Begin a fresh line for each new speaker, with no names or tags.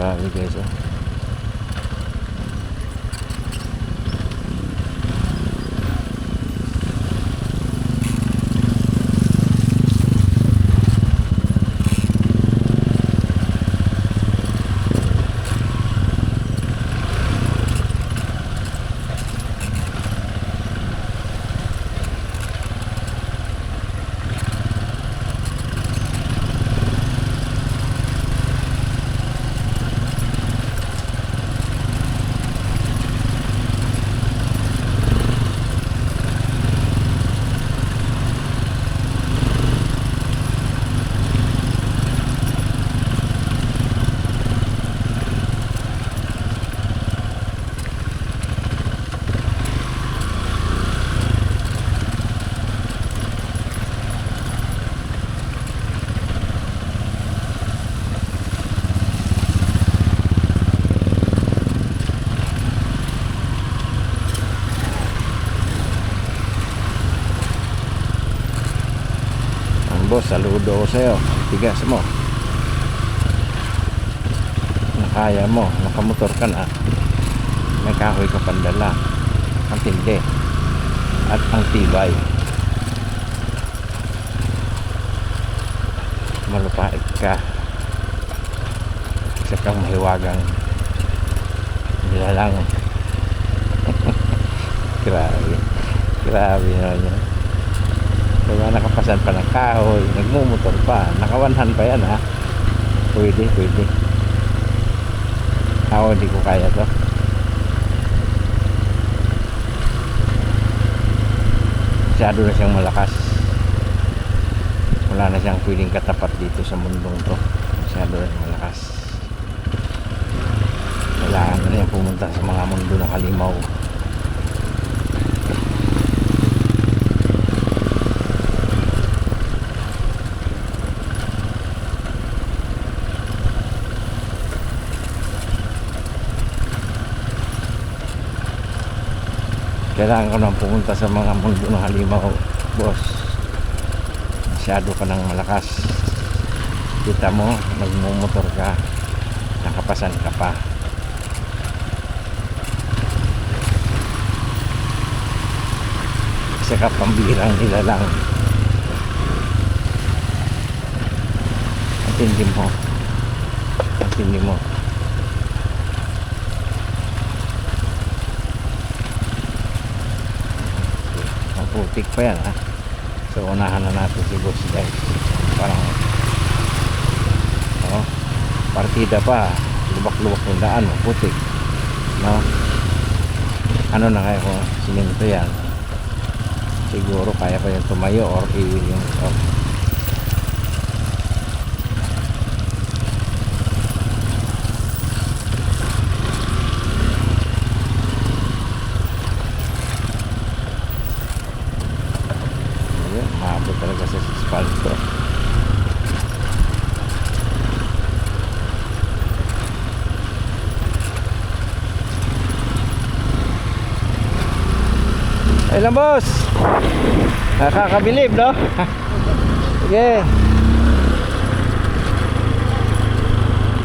Grabe guys, oh. Boss, saludo ko sa'yo. Tigas mo, nakaya mo, nakamotor ka na, may kahoy ka pandala, ang tindi at ang tibay. Malupait ka, isa kang mahiwagang nilalang. Grabe naman yan. Kaya nakapasan pa ng kahoy, nagmumotor pa, nakawanhan pa yan, ha. Pwede. Ako hindi ko kaya to. Masyado na siyang malakas. Wala na siyang pwedeng katapat dito sa mundong to. Masyado na siyang malakas. Kailangan na niyang pumunta sa mga mundo ng halimaw. Kailangan ko nang pumunta sa mga mundo ng halimaw, boss. Masyado ka ng malakas. Kita mo, nagmumotor ka, nakapasan ka pa. Isa ka pambihirang nilalang. Antindi mo. Putik pa yan, ha. So unahan na natin si boss guys. Parang partida pa, lubak-lubak yung daan, putik, no. Ano na kaya kung siminto yan, siguro kaya pa yung tumayo or yung maabot talaga sa asfalto. Ay lang boss, nakakabilib, no? Sige.